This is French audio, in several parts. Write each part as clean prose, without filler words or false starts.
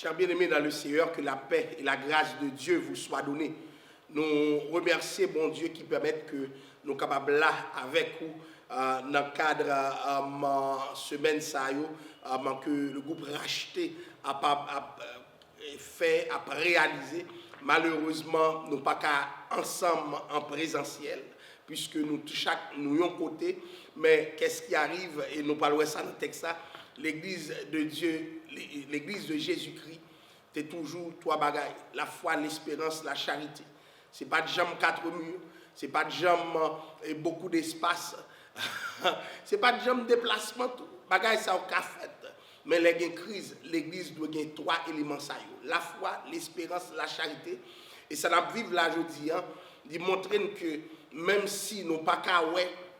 Chers bien-aimés dans le Seigneur, que la paix et la grâce de Dieu vous soient données. Nous remercions bon Dieu qui permet que nous sommes capables là avec vous dans le cadre de semaine que le groupe Racheté a fait, a réalisé. Malheureusement, nous ne sommes pas ensemble en présentiel, puisque nous sommes un côté. Mais qu'est-ce qui arrive, et nous parlons de ça dans le texte, l'église de Dieu, l'église de Jésus-Christ, c'est toujours trois bagailles: la foi, l'espérance, la charité. Ce n'est pas de jambes quatre murs, ce n'est pas de jambes beaucoup d'espace, ce n'est pas de jambes déplacement, tout. Bagaille ça au fait. Mais les crise, l'église doit avoir trois éléments: la foi, l'espérance, la charité. Et ça n'a vivre là aujourd'hui, de montrer que même si nous pas qu'à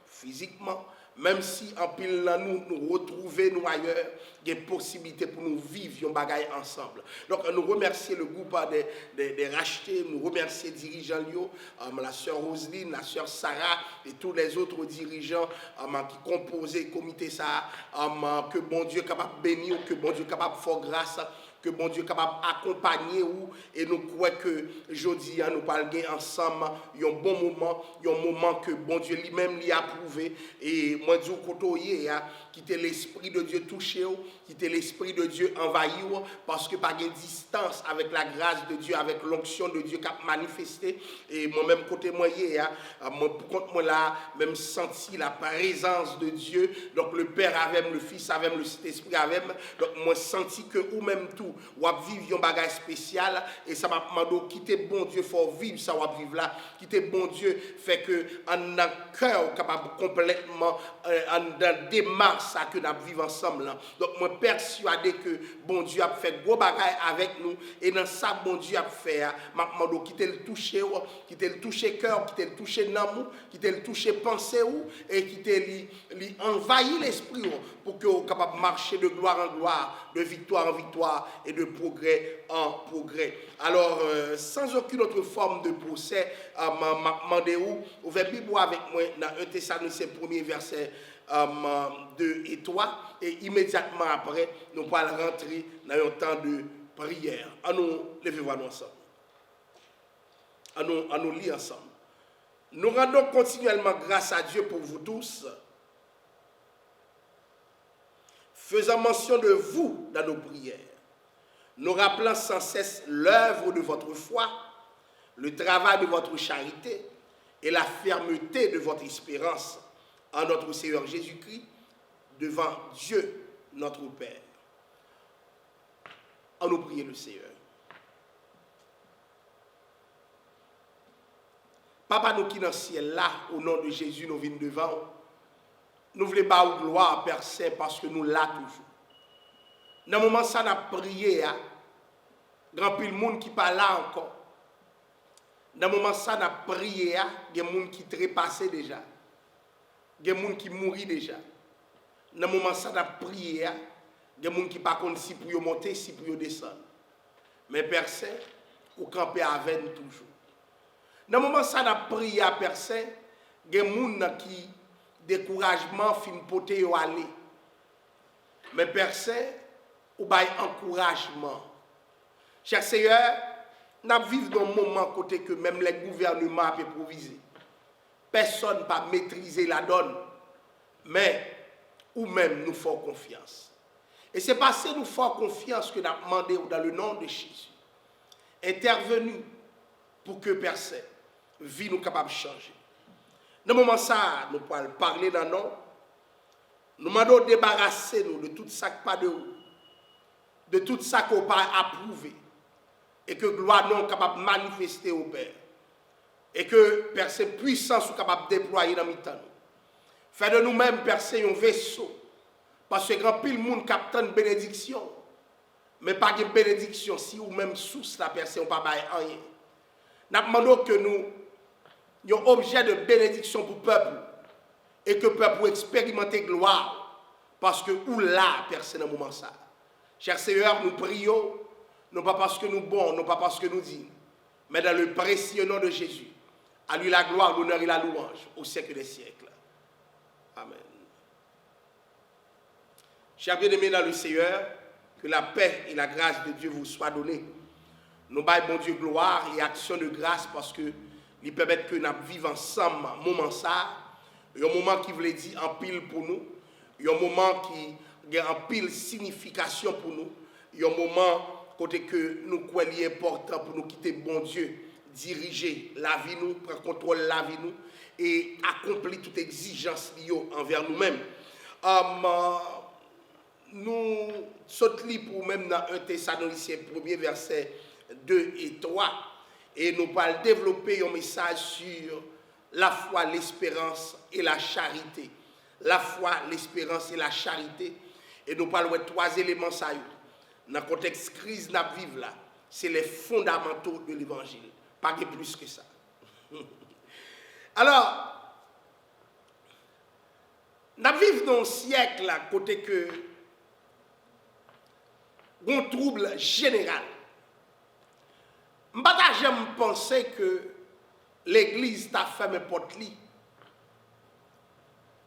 physiquement, même si en pile nous retrouver nous ailleurs, il y a une possibilité pour nous vivre un bagaille ensemble. Donc nous remercions le groupe des rachetés, nous remercions les dirigeants, la sœur Roselyne, la sœur Sarah et tous les autres dirigeants qui composent le comité ça, que bon Dieu est capable de bénir, que bon Dieu est capable de faire grâce, que bon Dieu est capable d'accompagner ou et nous croyons que aujourd'hui nous parlons ensemble un bon moment, un moment que bon Dieu lui-même lui a approuvé. Et moi je dis côtoyer quitter l'esprit de Dieu touché, quitter l'esprit de Dieu envahi, parce que par une distance avec la grâce de Dieu, avec l'onction de Dieu qui a manifesté. Et moi-même côté moi moi là même senti la présence de Dieu. Donc le Père avec le Fils avec le Saint-Esprit avec. Donc moi senti que ou même tout ou à vivre un bagage spécial, et ça m'a demandé quitter bon Dieu, faut vivre ça ou à vivre là, quitter bon Dieu fait que en a cœur capable complètement en démarche ça que nous vivons ensemble là. Donc moi persuadé que bon Dieu a fait gros bagage avec nous, et dans ça bon Dieu a fait m'a demandé quitter le toucher cœur, quitter le toucher l'amour, quitter le toucher pensée et quitter lui envahir l'esprit pour que vous capable de marcher de gloire en gloire, de victoire en victoire et de progrès en progrès. Alors, sans aucune autre forme de procès, m'a demandé ouvrez Bible avec moi dans 1 Thessaloniciens 1er verset 2 et 3, et immédiatement après, nous allons rentrer dans un temps de prière. À nous lever ensemble. À nous lire ensemble. Nous rendons continuellement grâce à Dieu pour vous tous, faisant mention de vous dans nos prières, nous rappelant sans cesse l'œuvre de votre foi, le travail de votre charité et la fermeté de votre espérance en notre Seigneur Jésus-Christ devant Dieu notre Père. En nous prier le Seigneur. Papa nous qui dans le ciel là, au nom de Jésus, nous venons devant. Nous voulons pas gloire, Père Saint, parce que nous là toujours. Dans le moment où ça n'a prié, grand pile monde qui pas là encore. Dans le moment où ça n'a prié, il y a des gens qui trépassé déjà. Il y a des gens qui mourent déjà. Dans le moment où ça n'a prié, il y a des gens qui ne savent pas si pour monter, si pour descendre. Mais Père Saint, vous campez avec nous toujours. Dans le moment où ça n'a prié, Père Saint, il y a des gens qui découragement fin poté yo aller. Mais Père Saint, ou bay encouragement. Cher Seigneur, nous vivons dans un moment côté que même les gouvernements peuvent improviser. Personne ne peut maîtriser la donne. Mais ou même nous faisons confiance. Et c'est parce que nous faisons confiance que nous avons demandé dans le nom de Jésus, intervenu pour que Père Saint, vie nous capable de changer. Dans le moment ça, nous pouvons parler dans nous. Nous demandons de débarrasser nous de tout ça qui pas de nous, de tout ça qu'on pas approuvé, et que gloire nous capable de manifester au Père, et que Père Saint puissance soit capable de déployer dans notre temps. Fait de nous-mêmes Père Saint un vaisseau, parce que grand pile monde capte une bénédiction, mais pas de bénédiction si ou même sous la Père Saint on pas bailler rien. Nous demandons que nous un objet de bénédiction pour le peuple, et que le peuple puisse expérimenter gloire, parce que où là, personne dans le moment ça. Cher Seigneur, nous prions, non pas parce que nous bons, non pas parce que nous disons, mais dans le précieux nom de Jésus. À lui la gloire, l'honneur et la louange, au siècle des siècles. Amen. Chers bien-aimés dans le Seigneur, Que la paix et la grâce de Dieu vous soient données. Nous baillons bon Dieu gloire et action de grâce parce que il permet que nous vivions ensemble un moment ça. Il y a un moment qui voulait dire en pile pour nous. Il y a un moment qui a en pile signification pour nous. Il y a un moment côté que nous croyons important pour nous quitter bon Dieu, diriger la vie nous, prendre contrôle de la vie nous et accomplir toute exigence liée envers nous-mêmes. Nous sautons pour même dans 1 Thessaloniciens 1er verset 2 et 3 et nous allons développer un message sur la foi, l'espérance et la charité. La foi, l'espérance et la charité. Et nous parlons de 3 éléments ça. Dans le contexte crise que nous vivons là, c'est les fondamentaux de l'évangile. Pas plus que ça. Alors, nous vivons dans un siècle à côté que un trouble général. Je ne pense pas que l'Église t'a fermé porte li.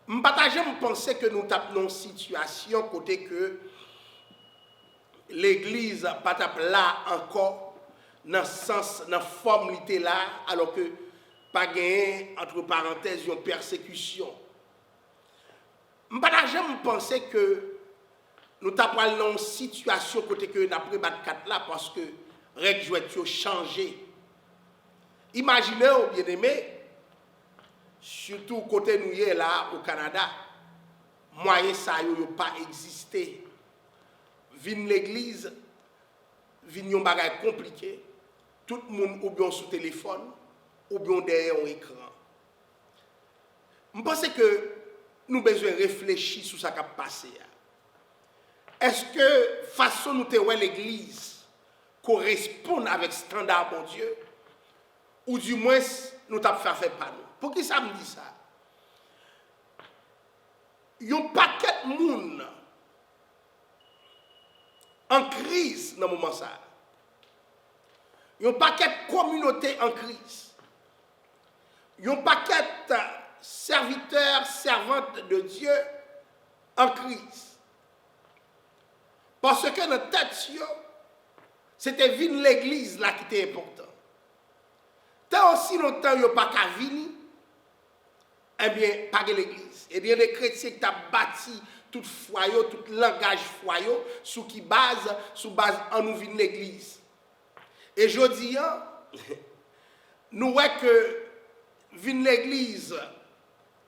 Je ne pense pas que nous tapons dans une situation côté que l'Église pas là encore dans le sens, dans la forme là, alors que pas gagné entre parenthèses une persécution. Je ne pense pas que nous tapons dans une situation côté que nous avons battu 4 là parce que règles ont changé. Imaginez, bien aimé, surtout côté nous là au Canada, moyen ça n'a pas existé. Vin l'église, vin un bagage compliqué, tout le monde ou bien sous téléphone, ou bien derrière un écran. Je pense que nous avons besoin de réfléchir sur ce qui a passé. Est-ce que façon nous te l'église correspond avec le standard de Dieu? Ou du moins, nous t'avons fait par nous. Pour qui ça me dit ça? Il y a un paquet de monde en crise dans ce moment ça. Il y a un paquet de communautés en crise. Il y a un paquet de serviteurs, servantes de Dieu en crise. Parce que notre tête, c'était venir l'église là qui était important. Tant aussi longtemps il n'y a pas qu'à venir, eh bien, pas de l'église. Et bien, les chrétiens qui ont bâti tout foyer, tout langage foyer, sous base en nous vient l'église. Et je dis, nous voyons que vient l'église,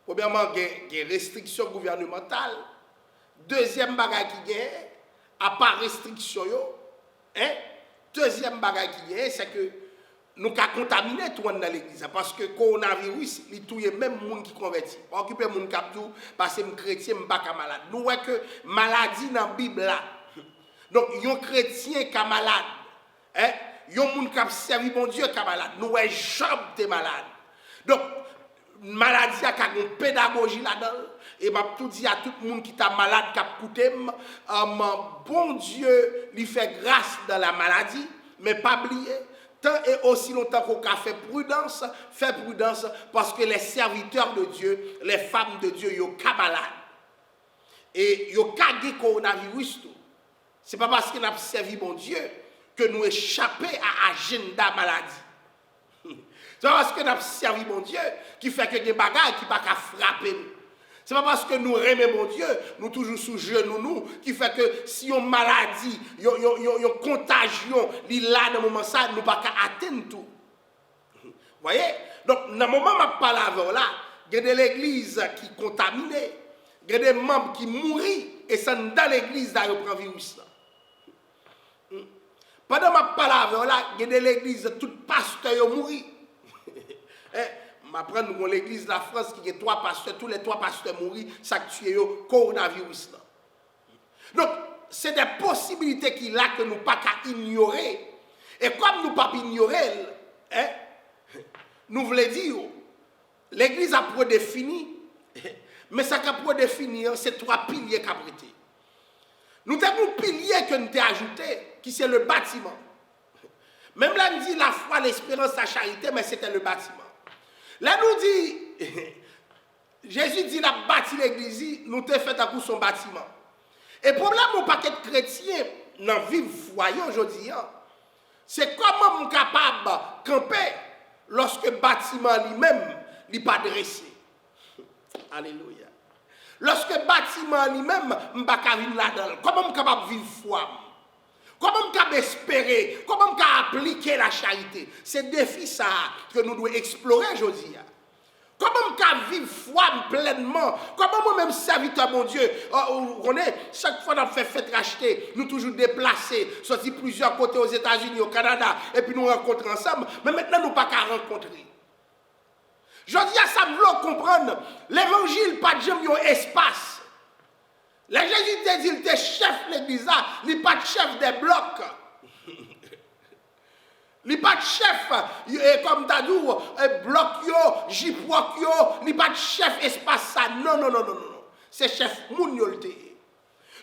premièrement, il y a des restrictions gouvernementales. Deuxième bagage qui est, à part restriction, deuxième bagage qui est, c'est que nous avons contaminé tout le monde dans l'église. Parce que le coronavirus, il touille même les gens qui convertissent. Pas occuper les gens qui ont parce que les chrétiens ne sont pas malades. Nous voyons que maladie dans la Bible là. Donc, il y a un chrétien qui est malade. Il y a un gens qui a servi mon Dieu qui est malade. Nous voyons Job qui est malade. Donc, maladie a une pédagogie là-dedans. Et je tout dit à tout le monde qui est malade, qui a écouté, bon Dieu lui fait grâce dans la maladie, mais pas oublier. Tant et aussi longtemps qu'on a fait prudence parce que les serviteurs de Dieu, les femmes de Dieu, ils sont malades. Et ils ont gagné le coronavirus. Ce n'est pas parce qu'on a servi mon Dieu que nous échappons à l'agenda maladie. C'est pas parce qu'on a servi mon Dieu qui fait que des bagages qui ne peuvent pas frapper nous. Ce n'est pas parce que nous aimons mon Dieu, nous toujours sous genoux, nous, qui fait que si on maladie, une contagion, là, dans le moment ça, nous ne pouvons pas atteindre tout. Vous voyez? Donc, dans le moment où je parle avec là, il y a de l'église qui est contaminée, il y a des membres qui mourent, et c'est dans l'église qui reprend le virus. Pendant que je parle avec là, il y a de l'église, tout pasteur mourent. Après, nous avons l'église de la France qui a 3 pasteurs, tous les 3 pasteurs mourent, ça tue le coronavirus. Donc, c'est des possibilités qu'il a que nous ne pouvons pas ignorer. Et comme nous ne pouvons pas ignorer, nous voulons dire, l'église a pour définir, mais ça a pour définir, c'est 3 piliers qu'a prêté. Nous avons un pilier que nous avons ajouté, qui c'est le bâtiment. Même là, nous dit la foi, l'espérance, la charité, mais c'était le bâtiment. Là, nous dit, Jésus dit, il a bâti l'église, nous avons fait à coup son bâtiment. Et le problème, mon paquet de chrétiens, dans vivre foyer aujourd'hui, c'est comment on est capable de camper lorsque le bâtiment lui-même n'est pas dressé. Alléluia. Lorsque le bâtiment lui-même n'est pas capable là-dedans, comment on est capable de vivre foi? Comment on est capable d'espérer? Comment on est capable d'appliquer la charité? C'est le défi ça que nous devons explorer aujourd'hui. Comment on peut vivre foi pleinement? Comment moi-même, serviteur, mon Dieu, on est, chaque fois qu'on fait fête racheter, nous toujours déplacés, sortis plusieurs côtés aux États-Unis, au Canada, et puis nous rencontrons ensemble, mais maintenant nous pas qu'à rencontrer. Je dis à ça, vous comprendre, l'évangile, pas de jamais un espace. Le Jésus te dit, il est chef de l'église, il n'est pas chef des blocs. Il n'est pas de chef, comme tu as dit, bloc, jipwok, il n'est pas de chef espace ça. Non, non, non, non, non. C'est chef moun yo lte.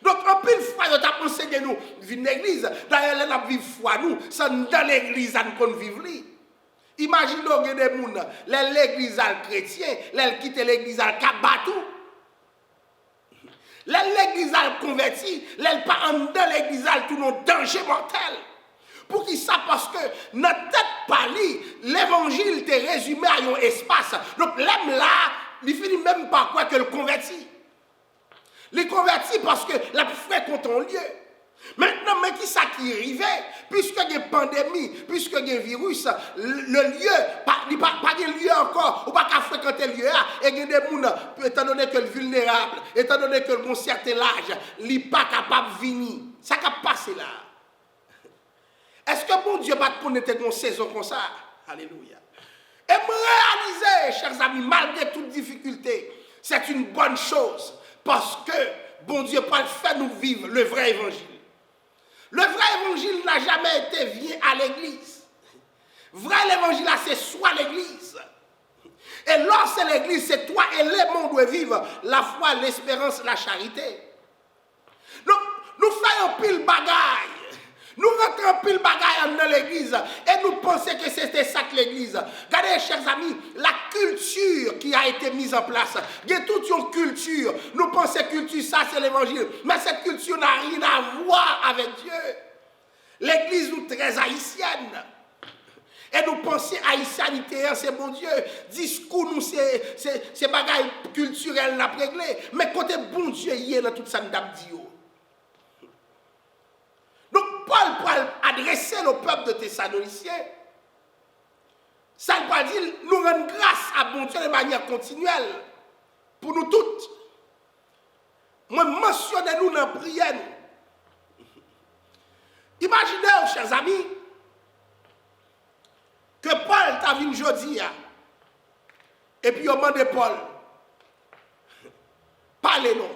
Donc, en pile fois, nous avons enseigné nous vivre l'église. D'ailleurs, nous avons vivre foi nous, c'est dans l'église nous qu'on vivre. Imaginez qu'il y a des gens, l'église chrétien, les quitte l'église kabatou. L'église converti, les pas en dans l'église tout nos danger mortel. Pour qui ça? Parce que notre tête pali, l'évangile te résumé à un espace. Donc l'homme là, il finit même par quoi que le converti. Il converti parce que la fréquente un lieu. Maintenant, mais qui ça qui arrivait? Puisque il y a une pandémie, puisque il y a un virus, le lieu, il n'y a pas de lieu encore, ou pas qu'à fréquenter le lieu, et il y a des gens, étant donné que le vulnérable, étant donné que le certain âge, il n'est pas capable de venir. Ça qui a passé là. Est-ce que mon Dieu va te connaître dans une saison comme ça? Alléluia. Et me réaliser, chers amis, malgré toute difficulté, c'est une bonne chose. Parce que bon Dieu peut faire nous vivre le vrai évangile. Le vrai évangile n'a jamais été viens à l'église. Vrai l'évangile, c'est soit l'église. Et lorsque c'est l'église, c'est toi et les mondes doivent vivre la foi, l'espérance, la charité. Donc, nous faisons pile bagaille. Nous rentrons pile bagaille dans l'église et nous pensons que c'était ça que l'église. Regardez, chers amis, la culture qui a été mise en place. Il y a toute une culture. Nous pensons que culture, ça c'est l'évangile. Mais cette culture n'a rien à voir avec Dieu. L'église nous très haïtienne. Et nous pensons haïtianité, c'est bon Dieu. Discours, nous, c'est bagaille culturel n'a réglé. Mais côté bon Dieu, il y a dans tout ça, nous avons dit. Donc, Paul peut adresser le peuple de Thessaloniciens. Ça veut dire, nous rendons grâce à bon Dieu de manière continuelle. Pour nous toutes. Moi, mentionnez-nous dans la prière. Imaginez, chers amis, que Paul t'a vu aujourd'hui. Et puis, on demande Paul. Parlez-nous.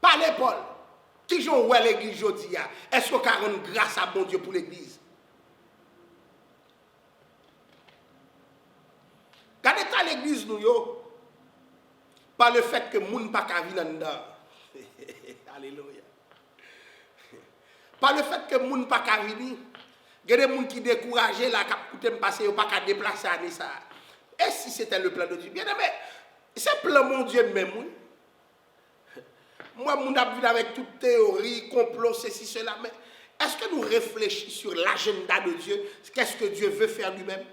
Parlez, Paul. Qui j'en vois l'église aujourd'hui? Est-ce qu'on a rendre grâce à bon Dieu pour l'église? Regardez à l'église nous yo, par le fait que moun pas ka vinn dedans. Alléluia. Par le fait que moun pas ka vinn, il y a des gens qui découragés là, qui coûté me passer, pas qu'à déplacer à ça. Et si c'était le plan de Dieu? Bien aimé, c'est plan mon Dieu même. Moi, je suis avec toute théorie, complot, ceci, cela, mais est-ce que nous réfléchissons sur l'agenda de Dieu? Qu'est-ce que Dieu veut faire lui-même?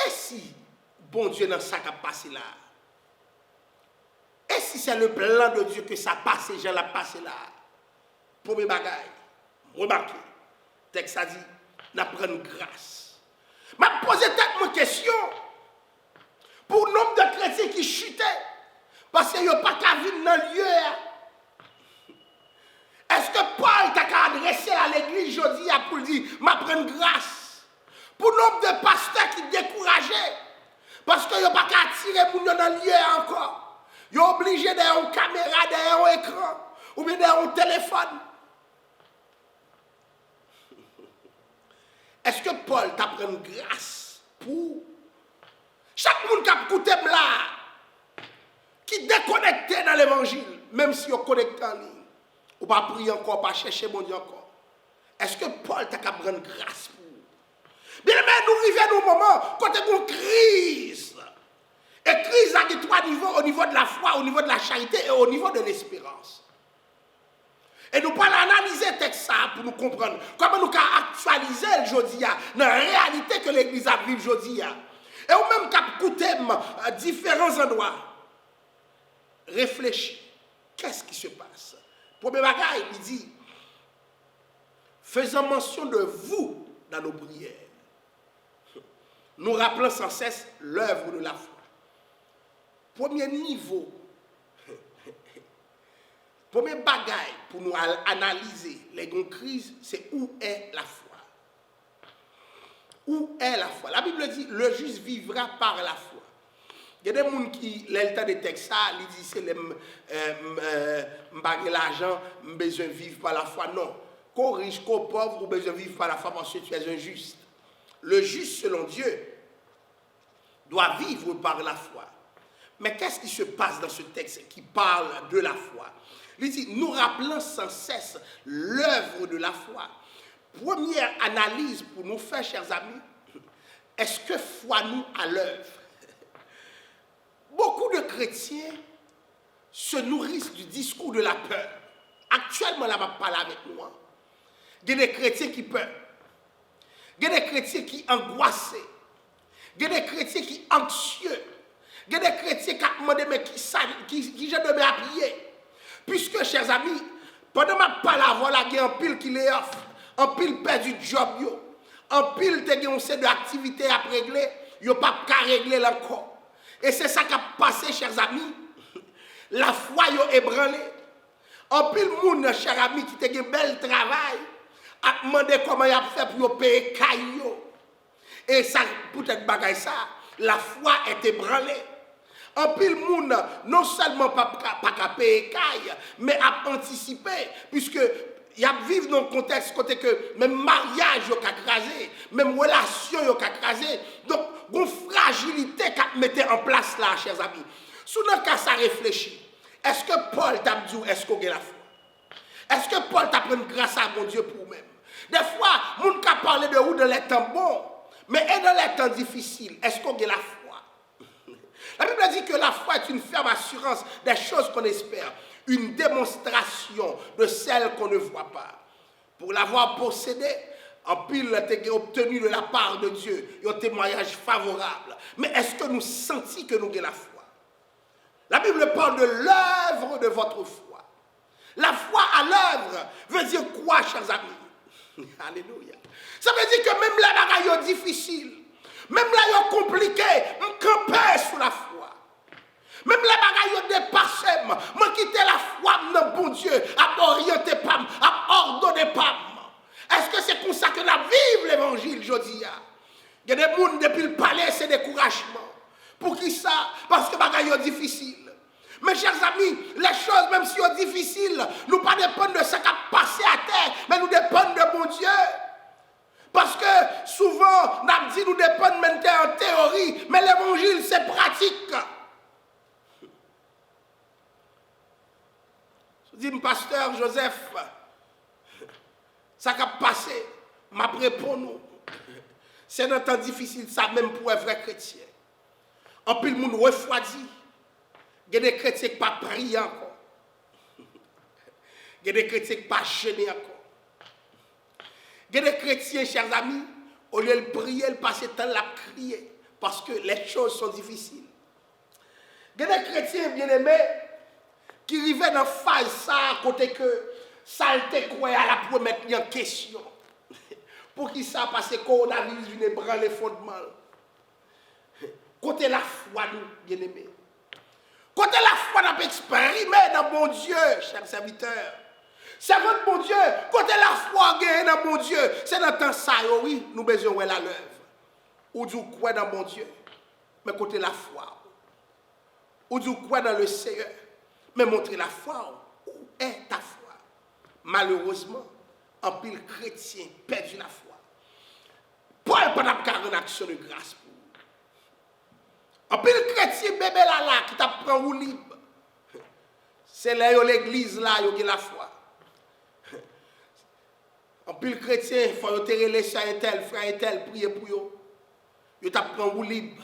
Et si, bon Dieu, dans ça qui a passé là? Et si c'est le plan de Dieu que ça passe, Jean l'a passé là? Pour mes bagailles, remarquez, le texte a dit, n'apprendre grâce. Je pose tellement de questions pour le nombre de chrétiens qui chutaient. Parce qu'il n'y a pas qu'à vivre dans le lieu. Est-ce que Paul t'a adressé à l'église aujourd'hui pour dire, m'apprendre grâce? Pour le nombre de pasteurs qui décourageaient. Parce qu'il n'y a pas qu'à tirer pour nous dans le lieu encore. Ils sont obligés d'avoir une caméra, d'avoir un écran, ou bien d'avoir un téléphone. Est-ce que Paul t'apprend grâce pour chaque monde qui a écouté là, qui déconnecté dans l'évangile, même si on connecté en ligne, ou pas prier encore, pas chercher mon Dieu encore. Est-ce que Paul t'a prendre grâce pour? Bien, mais nous arrivons au moment quand il y a une crise. Et crise a trois niveaux, au niveau de la foi, au niveau de la charité et au niveau de l'espérance. Et nous pas analyser le texte ça pour nous comprendre comment nous actualiser aujourd'hui dans la réalité que l'Église a vivre aujourd'hui. Et ou même qu'à écouter différents endroits. Réfléchis. Qu'est-ce qui se passe? Premier bagage, il dit, faisons mention de vous dans nos prières. Nous rappelons sans cesse l'œuvre de la foi. Premier niveau, premier bagage pour nous analyser les grandes crises, c'est où est la foi. Où est la foi? La Bible dit, le juste vivra par la foi. Il y a des gens qui, le temps de texte, ils disent, c'est l'argent, besoin de vivre par la foi. Non. Qu'au riche, qu'au pauvre, ou besoin de vivre par la foi parce que tu es un juste. Le juste, selon Dieu, doit vivre par la foi. Mais qu'est-ce qui se passe dans ce texte qui parle de la foi? Il dit, nous rappelons sans cesse l'œuvre de la foi. Première analyse pour nous faire, chers amis, est-ce que foi nous à l'œuvre? Beaucoup de chrétiens se nourrissent du discours de la peur. Actuellement, là, on va parler avec nous. Il y a des chrétiens qui peur. Il y a des chrétiens qui angoissés. Il y a des chrétiens qui anxieux. Il y a des chrétiens qui demandent mais qui je dois appuyer. Puisque, chers amis, pendant ma parole, voilà, il y a un pile qui les offre, un pile perd du job, un pile te ont de activités à régler, il n'y a pas qu'à régler encore. Et c'est ça qui a passé, chers amis. La foi est ébranlée. Un pile monde, chers amis, qui te un bel travail, a demandé comment il a fait pour payer caillou. Et ça, peut-être bagaille ça, la foi est ébranlée. Un pile monde, non seulement pas payer caille, mais a anticipé, puisque il y a vivre dans un contexte côté que même mariage il a crasé, même relation il a crasé. Donc, une fragilité qu'a mettait en place là, chers amis. Sous le cas ça réfléchit. Est-ce que Paul t'a dit est-ce qu'on a la foi? Est-ce que Paul t'a pris grâce à mon Dieu pour vous-même? Des fois, moun ka parler de vous dans les temps bons, mais dans les temps difficiles, est-ce qu'on a la foi? La Bible dit que la foi est une ferme assurance des choses qu'on espère, une démonstration de celles qu'on ne voit pas. Pour l'avoir possédé, en pile a obtenu de la part de Dieu un témoignage favorable. Mais est-ce que nous sentons que nous avons la foi? La Bible parle de l'œuvre de votre foi. La foi à l'œuvre veut dire quoi, chers amis? Alléluia. Ça veut dire que même là, il est difficile, même là, il est compliqué, on campe sur la foi. Même là, il est dépassé, moi quitter la foi dans bon Dieu, à orienter pas, à ordonner pas. Est-ce que c'est comme ça que nous vivons l'évangile aujourd'hui? Il y a des gens depuis le palais, c'est découragement. Pour qui ça? Parce que les choses sont difficiles. Mes chers amis, les choses, même si sont difficiles, nous ne dépendons pas de ce qui a passé à terre, mais nous dépendons de mon Dieu. Parce que souvent, nous dit nous dépendons même en théorie, mais l'évangile, c'est pratique. Je dis, pasteur Joseph, ça qui a passé, m'a répondu nous. C'est un temps difficile, ça même pour un vrai chrétien. En plus, le monde refroidi. Il y a des chrétiens qui ne pas prier encore. Il y a des chrétiens qui ne pas jeûner encore. Il y a des chrétiens, chers amis, au lieu de prier, ils passent le temps à crier. Parce que les choses sont difficiles. Il y a des chrétiens bien-aimés qui arrivent dans la phase ça, à côté que ça te croit à la promettre en question. Pour qui ça, parce que le coronavirus vient ébranler les fondements. Côté la foi, nous, bien-aimés. Côté la foi, nous avons exprimé dans mon Dieu, chers serviteurs. C'est votre bon Dieu. Côté la foi, dans mon Dieu. C'est dans le temps ça, oui, nous besoin de la l'œuvre. Ou du quoi dans mon Dieu. Mais côté la foi. Ou du quoi dans le Seigneur. Mais montrer la foi. Où est ta foi? Malheureusement, en pile chrétien perdu la foi. Paul n'a pas une action de grâce pour vous. En pile chrétien bébé là qui t'apprend ou libre. C'est là l'église là qui a la foi. En pile chrétien, il faut te relayer un tel, frère un tel, prier pour eux. Ils t'apprend ou libre.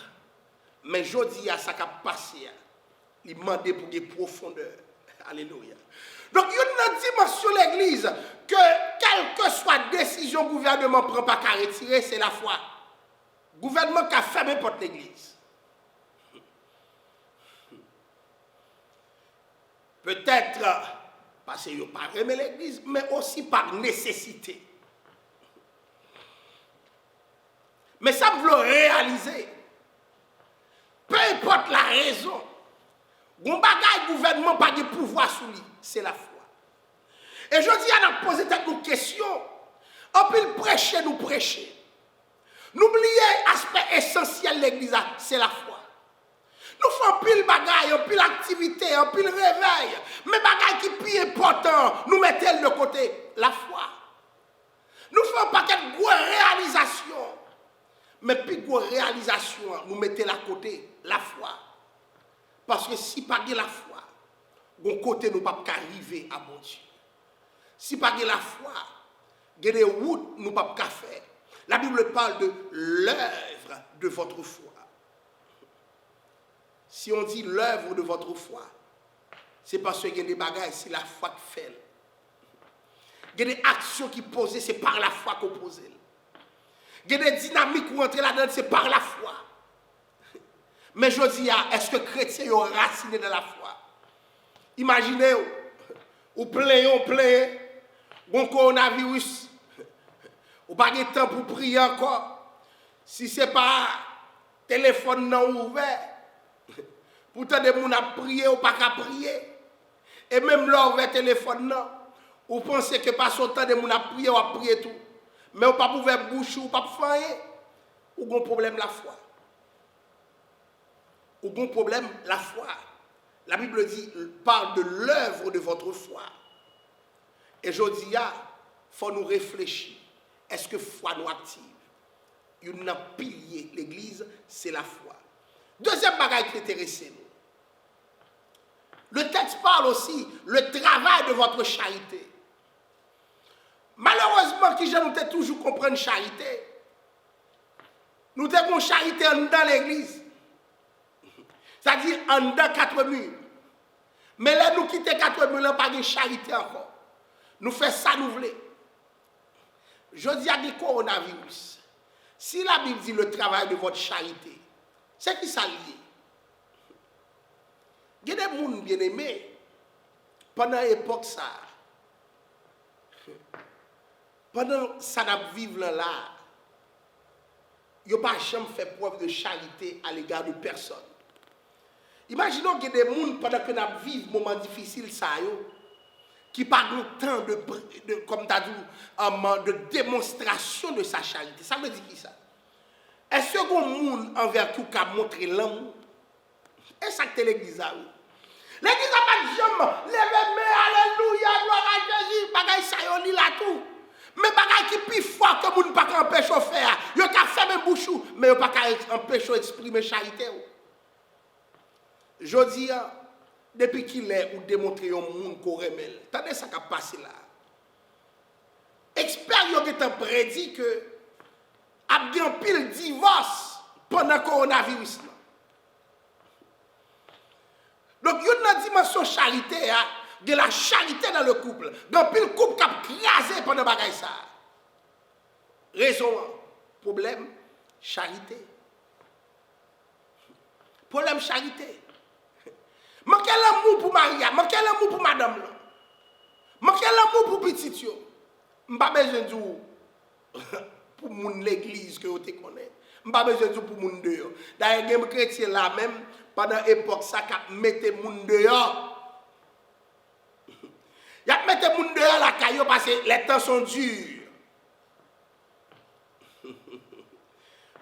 Mais je dis à ça qui a passé. Il demande pour des profondeurs. Alléluia. Donc, il y a une dimension de l'Église que, quelle que soit décision le gouvernement ne prend pas qu'à retirer, c'est la foi. Le gouvernement qui a fermé porte l'Église. Peut-être parce qu'il n'a pas aimé l'Église, mais aussi par nécessité. Mais ça, vous le réaliser. Peu importe la raison, le gouvernement n'a pas de pouvoir sur lui, c'est la foi. Et je dis à nous poser une question. On peut prêcher, nous prêcher. N'oubliez l'aspect essentiel de l'Église, c'est la foi. Nous faisons pile bagaille, pile activité, pile réveil. Mais bagaille qui est plus important, nous mettons de côté la foi. Nous faisons pas quelques réalisations. Mais puis de réalisation, nous mettons à côté la foi. Parce que si pas de la foi, de côté nous ne pouvons pas arriver à bon Dieu. Si pas de la foi, il y a des routes nous ne pouvons pas faire. La Bible parle de l'œuvre de votre foi. Si on dit l'œuvre de votre foi, c'est parce qu'il y a des bagages, c'est la foi qui fait. Il y a des actions qui posent, c'est par la foi qu'on pose. Il y a des dynamiques qui rentrent là-dedans, c'est par la foi. Mais je dis, est-ce que les chrétiens sont racinés dans la foi? Imaginez, vous plaignez, bon coronavirus, vous n'avez pas de temps pour prier encore. Si ce n'est pas téléphone non ouvert, pourtant des gens ont prié ou pas qu'à prier. Et même là, ouvert téléphone non, vous pensez que pas son temps des gens ont prié ou à prier tout. Mais vous ne pouvez pas ouvrir bouche ou pas faire. Ou avez un problème la foi. Ou avez un problème la foi. La Bible dit, parle de l'œuvre de votre foi. Et je dis, il faut nous réfléchir. Est-ce que foi nous active? Il y a un pilier, l'Église, c'est la foi. Deuxième bagage qui intéresse nous. Le texte parle aussi le travail de votre charité. Malheureusement, qui nous toujours comprendre charité. Nous avons charité dans l'Église. C'est-à-dire en dedans 4 murs. Mais là, nous quittons 4 murs, nous n'avons pas de charité encore. Nous faisons ça, nous voulons. Je dis à des coronavirus. Si la Bible dit le travail de votre charité, c'est qui ça lié? Il y a des gens bien aimés pendant l'époque ça. Pendant ça n'a vivre là, ils n'ont pas jamais fait preuve de charité à l'égard de personne. Imaginons qu'il y a des gens pendant que nous vivons un moment difficile ça qui parlent tant de comme tu as dit, de démonstration de sa charité. Ça veut dire qui ça? Est-ce que les gens envers tout cas montrer l'amour? Et ça que l'Église a eu. L'Église n'a pas jamais levé, mais alléluia, gloire à Jésus, bagaille ça yon li là tout. Mais bagaille qui plus fort que vous ne pouvez pas empêcher de faire. Vous pouvez fermer la bouche, mais vous ne pouvez pas empêcher d'exprimer charité. Je dis, depuis qu'il est, ou démontrer au monde qu'on remet. Attendez ça qui a passé là. Experts ont prédit que il y a un pile divorce pendant le coronavirus. Donc, il y a une dimension charité, de la charité dans le couple. Donc, pile couple qui a crasé pendant bagaille ça. Raison, problème, charité. Problème, charité. Manquez l'amour pour Maria, manquez l'amour pour madame. Manquez l'amour pour petit. Je n'ai pas besoin de dire pour l'église que vous connaissez. Je n'ai pas besoin de dire pour mon dehors. D'ailleurs, les chrétiens là même, pendant l'époque, ça a mis les gens dehors. Il a mis les gens dehors la caillou parce que les temps sont durs.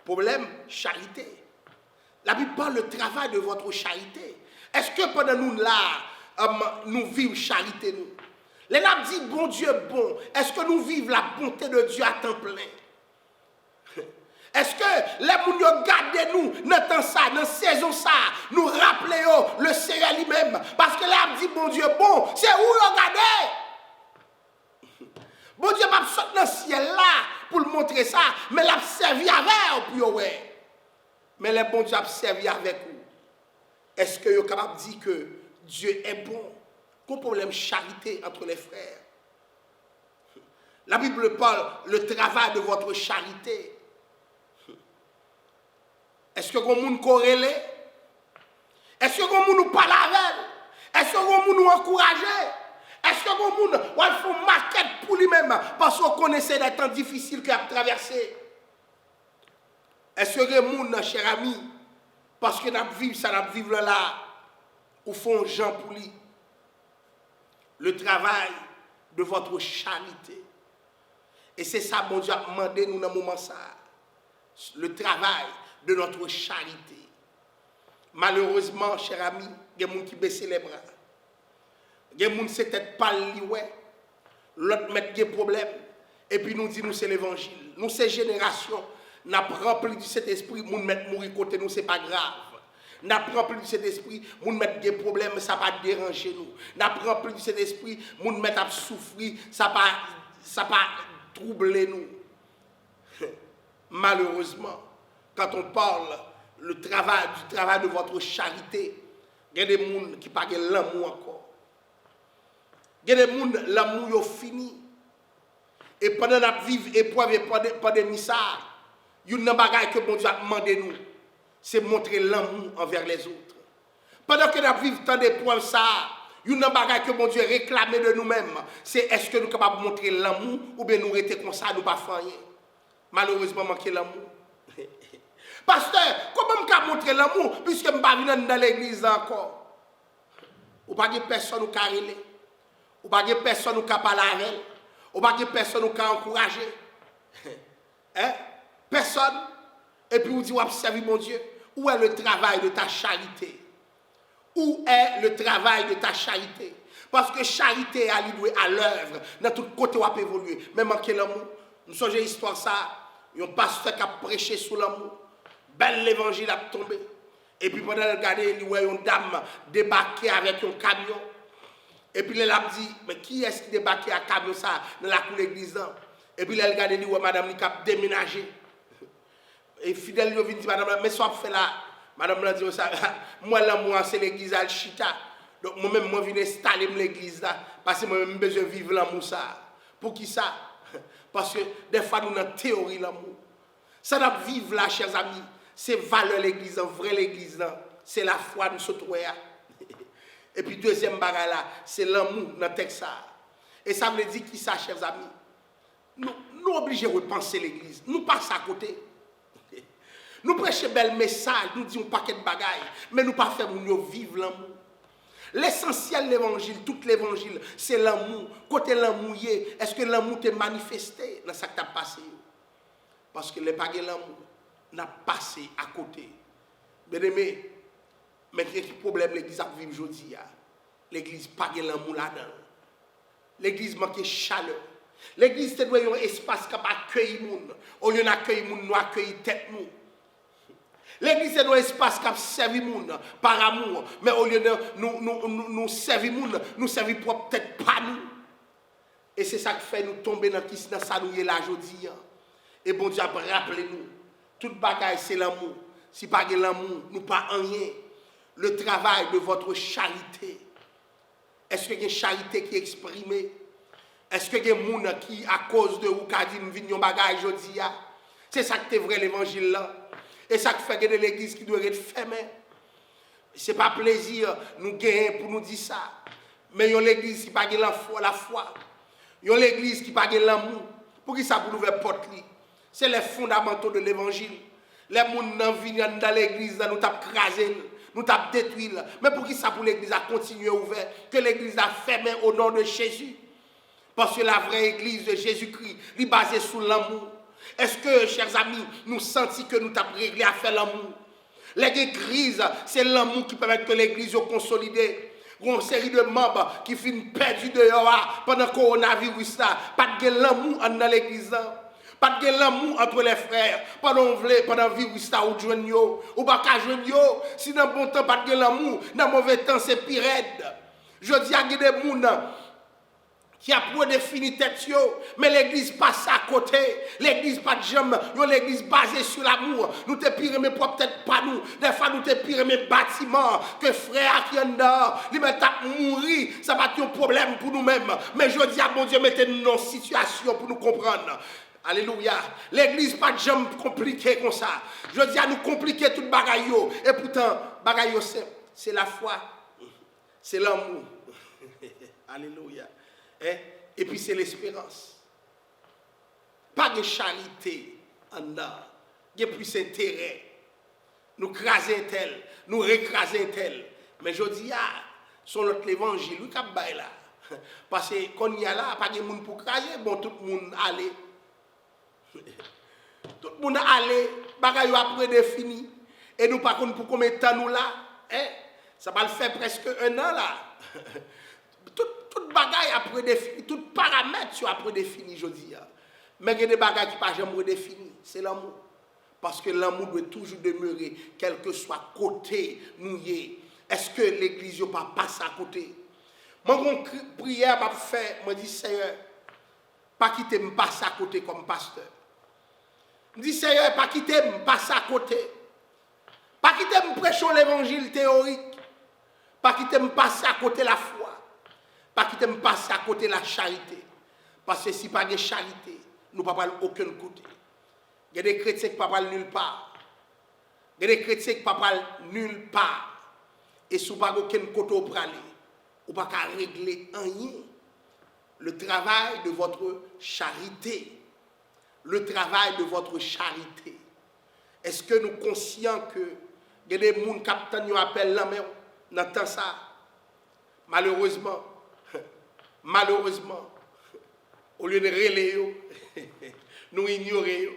Problème, charité. La Bible parle le travail de votre charité. Est-ce que pendant nous là, nous vivons charité nous? Les gens disent bon Dieu bon. Est-ce que nous vivons la bonté de Dieu à temps plein? Est-ce que les gens gardent nous dans temps ça, dans saison ça, nous rappelons le Seigneur lui-même? Parce que les gens disent bon Dieu bon, c'est où vous regardez? Bon Dieu va sortir dans le ciel là pour le montrer ça, mais il a servi avec vous. Mais les bons Dieu a servi avec vous. Est-ce que vous êtes capable de dire que Dieu est bon qu'on problème charité entre les frères. La Bible parle le travail de votre charité. Est-ce que vous nous corrélez? Est-ce que vous nous parlez avec? Est-ce que vous nous encouragez? Est-ce que vous nous faites maquette pour lui-même parce qu'on connaissait des temps difficiles qu'il a traversé? Est-ce que vous, cher ami, parce que nous vivons ça, nous vivons là, ou font gens pour lui? Le travail de votre charité. Et c'est ça, bon Dieu, a demandé nous dans ce moment ça. Le travail de notre charité. Malheureusement, cher ami, il y a des gens qui baissent les bras. Il y a des gens qui ne sont pas liés. L'autre met des problèmes. Et puis nous dit nous c'est l'évangile. Nous, ces générations, nous rempli de cet esprit, nous mettons mourir côté nous, ce n'est pas grave. Nous rempli de cet esprit, nous mettons des problèmes, ça ne va pas déranger nous. Nous rempli de cet esprit, nous mettons à souffrir, ça ne va pas troubler nous. Malheureusement, quand on parle du travail de votre charité, il y a des gens qui ne ont pas l'amour encore. Il y a des gens qui l'amour est fini. Et pendant que nous vivons épreuve et pandémie, il y a une chose que bon Dieu a demandé nous, c'est montrer l'amour envers les autres. Pendant que nous vivons tant d'épreuves, il y a une chose que bon Dieu réclame de nous-mêmes, c'est est-ce que nous sommes capables de montrer l'amour ou bien nous rester comme ça, nous ne pas faire rien. Malheureusement, manquer l'amour. Pasteur, comment je peux montrer l'amour puisque je ne suis pas venu dans l'église encore? Ou pas de personne qui a relé, ou pas de personne qui a parlé avec elle, ou pas de personne qui a encouragé. Hein? Personne. Et puis vous dites, observez mon Dieu, où est le travail de ta charité? Où est le travail de ta charité? Parce que charité est à l'œuvre, dans tout côté où on peut évoluer. Mais manquer l'amour. Nous sommes une histoire ça, un pasteur qui a prêché sous l'amour. Bel l'évangile a tombé. Et puis pendant le regarder, il voit une dame débarquer avec un camion. Et puis elle a dit, mais qui est-ce qui débarque à camion ça dans la cour de l'église? Et puis elle a regardé, il voit madame qui a déménagé. Et fidèle, il dit, madame, mais soit fait là. Madame a dit, moi l'amour c'est l'église Al-Chita. Donc moi-même, je viens installer l'église là. Parce que moi-même, j'ai besoin de vivre l'amour ça. Pour qui ça? Parce que des fois, nous avons théorie l'amour. Ça doit vivre là, chers amis. C'est valeur l'église, en vrai l'église là. C'est la foi nous sommes. Et puis deuxième bagage là, c'est l'amour dans le texte. Et ça veut dire qui ça, chers amis? Nous obligés de repenser l'église. Nous passons à côté. Nous prêchons bel message, nous disons un paquet de bagailles, mais nous pas faire nous vivre l'amour. L'essentiel de l'évangile, tout l'évangile, c'est l'amour. Côté l'amour, est-ce que l'amour t'est manifesté dans ce qui t'a passé? Parce que les bagailles l'amour n'a passé à côté. Bien aimé, mais quel problème l'église a vivre aujourd'hui? L'église n'a pas l'amour là-dedans. L'église manque de chaleur. L'église c'est un espace qui accueille les gens. Au lieu d'accueillir les gens, nous accueillons tête nous. L'église c'est un espace qui servi les gens par amour. Mais au lieu de nous servir les gens, nous servir peut-être pas nous. Et c'est ça qui fait nous tomber dans ça nous est là aujourd'hui. Et bon Dieu, rappelez-nous, toute bagaille c'est l'amour. Si pas de l'amour, nous pas en rien. Le travail de votre charité. Est-ce qu'il y a une charité qui est exprimée? Est-ce qu'il y a des gens qui, à cause de vous, qui dit nous venons bagaille aujourd'hui? C'est ça qui est vrai l'évangile là. Et ça qui fait que l'église qui doit être fermée. Ce n'est pas plaisir nous gagner pour nous dire ça. Mais il y a l'église qui n'a pas la foi. Il y a l'église qui n'a pas l'amour. Pour qui ça pour nous faire porte? C'est les fondamentaux de l'évangile. Les gens qui viennent dans l'église, nous tapent crasé, nous tapent détruit. Mais pour qui ça pour l'église a continué ouverte? Que l'église a fermé au nom de Jésus. Parce que la vraie église de Jésus-Christ est basée sur l'amour. Est-ce que, chers amis, nous sentons que nous avons réglé à faire l'amour? L'église, c'est l'amour qui permet que l'église soit consolidée. Il y a une série de membres qui finissent perdus dehors pendant le coronavirus. Pas de l'amour dans l'église. Pas de l'amour entre les frères. Pendant le virus ou de joindre. Ou pas qu'à joindre. Si dans le bon temps, pas de l'amour. Dans le mauvais temps, c'est pire. Je dis à des gens qui a prédéfini tête, mais l'église passe à côté. L'église pas de jambe, l'église basée sur l'amour. Nous te pire, mais peut-être pas nous. Des fois, nous te pire, mais bâtiment, que frère qui est dehors, il va mourir, ça va être un problème pour nous-mêmes. Mais je dis à mon Dieu, mettez-nous dans une situation pour nous comprendre. Alléluia. L'église pas de jambe compliquée comme ça. Je dis à nous compliquer toute bagaille. Et pourtant, bagaille c'est la foi, c'est l'amour. Alléluia. Et puis c'est l'espérance. Pas de charité en dedans. Il y a plus intérêt. Nous craser tel, nous récraser tel. Mais je dis, sur notre évangile, nous sommes là. Parce que quand il y a là, pas de monde pour craser, bon, tout le monde allait. Tout le monde allait, bagaille après défini. Et nous, par contre, pour combien de temps nous là, ça va le faire presque un an là. Tout bagaille après défini, tout paramètre sur après défini, je dis. Mais il y a des bagailles qui ne sont pas jamais définies. C'est l'amour. Parce que l'amour doit toujours demeurer, quel que soit côté nous y. Est-ce que l'église n'a pas passé à côté? Moi, mon prière m'a fait, je dis, Seigneur, pas quitter me passer à côté comme pasteur. Je dis, Seigneur, pas quitter me passer à côté. Pas quitter me prêcher l'évangile théorique. Pas quitter me passer à côté la foi. Pas quitter me passer à côté la charité. Parce que si pas de charité, nous ne pouvons pas aller aucun côté. Il y a des chrétiens qui ne peuvent pas aller nulle part. Il y a des chrétiens qui ne peuvent pas aller nulle part. Et si vous n'avez pas aucun côté pour aller, vous ne pouvez pas régler rien. Le travail de votre charité. Le travail de votre charité. Est-ce que nous sommes conscients que il y a des gens qui appellent la main dans le temps ça? Malheureusement, au lieu de relayer, nous ignorons.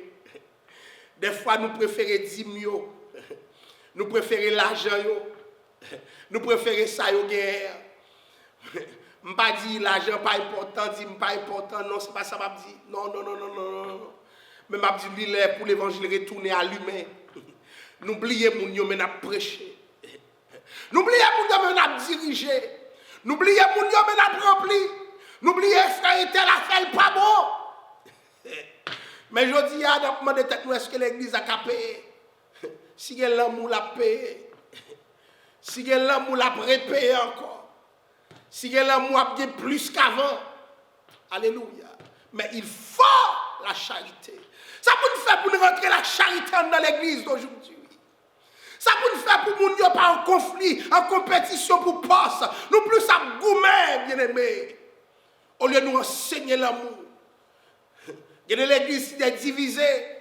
Des fois, nous préférons 10 000, nous préférons l'argent, nous préférons ça au guerre. Je ne pas dire l'argent pas important, pas important, non, c'est pas ça que je dis. Non. Mais je dis pour l'évangile retourner à l'humain. N'oubliez mon Dieu, mais n'a prêché. N'oubliez mon Dieu, mais n'a dirigé. N'oubliez mon Dieu, mais n'a rempli. N'oubliez frère et tel affaire pas bon. Mais je dis à demander tête nous est-ce que l'église a capé? Si elle l'amour l'a payé. Si elle l'amour l'a prépayé encore. Si elle l'amour a bien plus qu'avant. Alléluia. Mais il faut la charité. Ça peut nous faire pour nous rentrer la charité dans l'église d'aujourd'hui. Ça peut nous faire pour nous ne pas en conflit, en compétition pour poste. Nous plus à goumer, bien aimé. Au lieu de nous enseigner l'amour. Il y a l'église qui est divisée.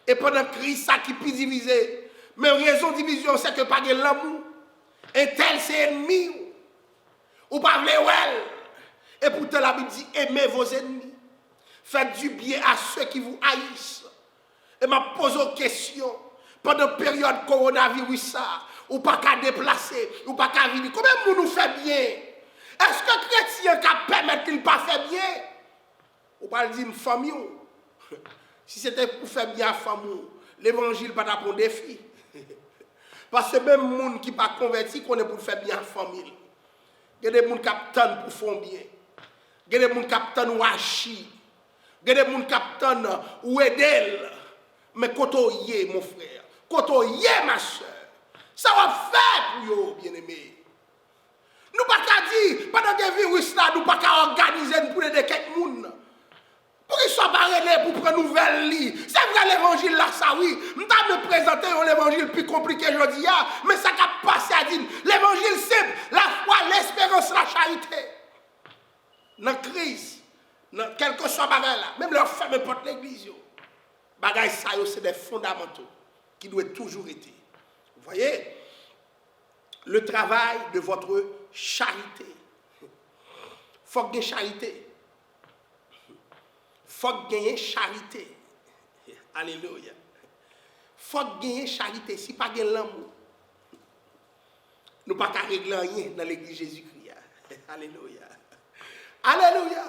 Et pendant Christ, ça qui peut diviser. Mais raison de division, c'est que pas de l'amour. Et tel, c'est ennemi. Ou pas le well. Et pourtant, la Bible dit aimez vos ennemis. Faites du bien à ceux qui vous haïssent. Et m'a posé une question. Pendant la période coronavirus, ou pas qu'à déplacer, ou pas qu'à venir. Combien de monde nous fait bien? Est-ce que les chrétiens qui permettent qu'il ne pas fait bien? Ou pas dire une famille? Si c'était pour faire bien à la famille, l'évangile pas pour défi. Parce que même les gens qui ne sont pas convertis, qu'on est pour faire bien à la famille. Il y a des gens qui attendent pour faire bien. Il y a des gens qui attendent pour agir. Il y a des gens qui attendent pour aider. Mais quand on y est, mon frère, quand on y est, ma soeur, ça va faire pour vous, bien-aimés. Nous ne pouvons pas dire, pendant que le virus là, nous ne pouvons pas organiser pour aider quelqu'un. Pour qu'ils soient barrés pour prendre une nouvelle lit. C'est vrai l'évangile là, ça oui. Nous avons présenté l'évangile plus compliqué aujourd'hui, mais ça a passé à dire l'évangile simple, la foi, l'espérance, la charité. Dans la crise, quel que soit bagage là, même leur femme porte l'église. Bagage ça, c'est des fondamentaux qui doivent toujours être. Vous voyez, le travail de votre charité. Il faut gagner charité. Il faut gagner charité. Alléluia. Il faut gagner charité. Si pas gagner l'amour, nous ne pouvons pas régler rien dans l'église Jésus-Christ. Alléluia. Alléluia.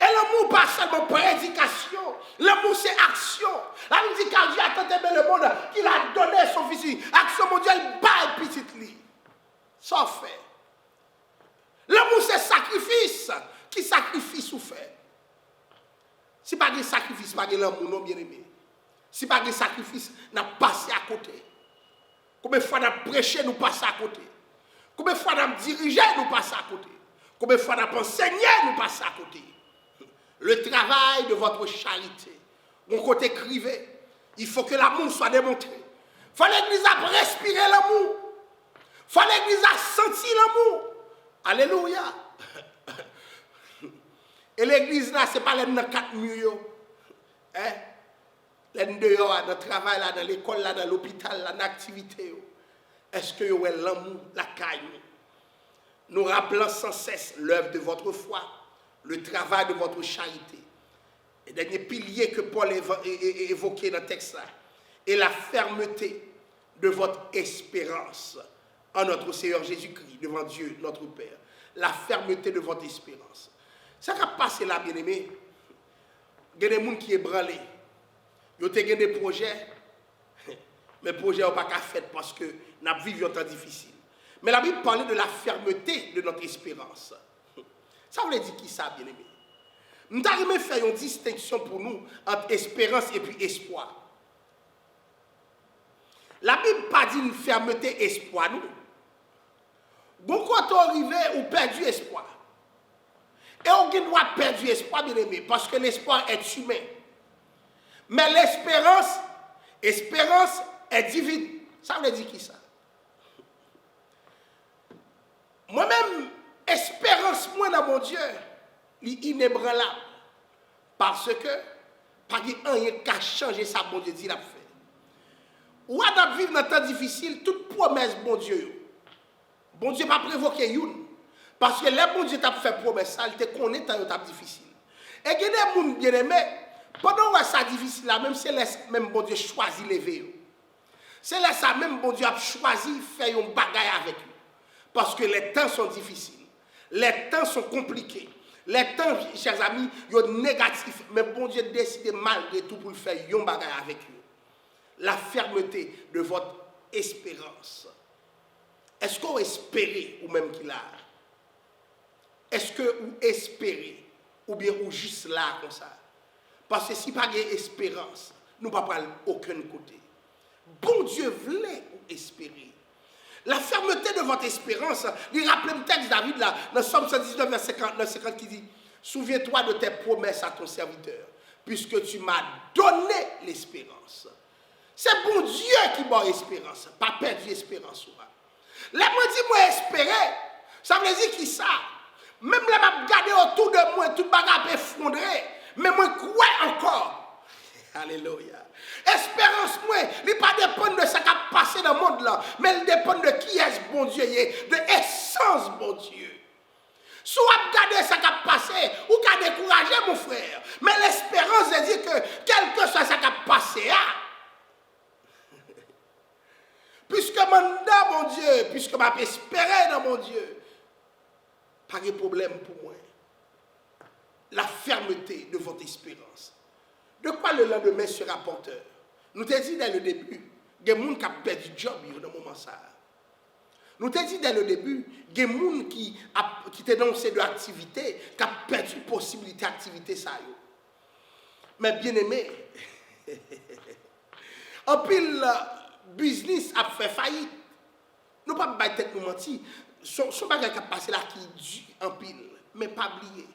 Et l'amour, pas seulement prédication. L'amour, c'est action. La Bible dit car Dieu a tant aimé le monde qu'il a donné son fils. Action mondiale, pas petite lit. Ça fait. L'amour, c'est sacrifice. Qui sacrifice ou fait? Si pas de sacrifice, pas de l'amour, non bien aimé. Si pas de sacrifice, n'a passé à côté. Combien de fois n'a prêché, nous passons à côté. Combien de fois n'a dirigé, nous passons à côté. Combien de fois n'a enseigné, nous passons à côté. Le travail de votre charité. Mon côté crivé. Il faut que l'amour soit démontré. Il faut que l'Église a respiré l'amour. Il faut que l'Église a senti l'amour. Alléluia. Et l'Église là, ce n'est pas les 4 murs. Hein? Les dehors, dans le travail, là, dans l'école, là, dans l'hôpital, là, dans l'activité. Est-ce que vous avez l'amour, la caille? Nous rappelons sans cesse l'œuvre de votre foi, le travail de votre charité. Et dernier pilier que Paul évoqué dans le texte là, et la fermeté de votre espérance en notre Seigneur Jésus-Christ, devant Dieu, notre Père. La fermeté de votre espérance. Ça qui a passé là, bien aimé, il y a des gens qui sont ébranlés. Ils ont des projets, mais les projets n'ont pas qu'à faire parce que nous vivons un temps difficile. Mais la Bible parlait de la fermeté de notre espérance. Ça veut dire qui ça, bien aimé? Nous avons fait une distinction pour nous entre espérance et puis espoir. La Bible pas dit une fermeté espoir, nous. Bon, quand on arrive, on perdu espoir. Et on doit perdre espoir, bien aimé, parce que l'espoir est humain. Mais l'espérance est divine. Ça veut dire qui ça? Moi-même, espérance, moi, dans mon Dieu, il est inébranlable. Parce que, pas rien qui a changé ça, bon Dieu, dit l'a fait. Ou à vivre dans un temps difficile, toute promesse, bon Dieu, pas prévoqué une. Parce que les bon Dieu t'a fait promesse, ça, il te connaît dans un temps difficile. Et il y a des gens bien aimés, pendant que ça difficile, là, même c'est même bon Dieu choisi lever. C'est là ça même bon Dieu a choisi faire un bagaille avec eux. Parce que les temps sont difficiles. Les temps sont compliqués. Les temps, chers amis, sont négatifs. Mais bon Dieu décide malgré tout pour faire un bagaille avec eux. La fermeté de votre espérance. Est-ce qu'on espère ou même qu'il a? Est-ce que vous espérez ou bien ou juste là comme ça? Parce que si pas d'espérance, nous ne pouvons pas aller aucun côté. Bon Dieu voulait espérer. La fermeté de votre espérance, il rappelle le texte David là, dans Somme 119, verset 50 qui dit: souviens-toi de tes promesses à ton serviteur, puisque tu m'as donné l'espérance. C'est bon Dieu qui m'a espérance, pas perdre l'espérance. Là, moi dis moi espérer, ça veut dire qui ça? Même là, m'a regardé autour de moi, tout le bagage effondré, mais moi crois encore. Alléluia. Espérance, moi, il ne pas dépendre de ce qui a passé dans le monde là, mais il dépend de qui est ce bon Dieu, de l'essence bon Dieu. Si vous regardez ce qui a passé, ou qui a découragé mon frère, mais l'espérance, c'est dire que quel que soit ce qui a passé, puisque mon Dieu, puisque je espérer dans mon Dieu, pas de problème pour moi. La fermeté de votre espérance. De quoi le lendemain sera porteur? Nous t'ai dit dès le début, il y a des gens qui ont perdu le job dans ce moment ça. Nous t'ai dit dès le début, il y a des gens qui étaient dans ces deux activités, qui ont perdu la possibilité d'activité ça. Mais bien aimé, en pile, business a fait faillite. Nous ne pouvons pas tête nous mentir. Son bagage qui a passé là qui est dû en pile, mais pas oublier.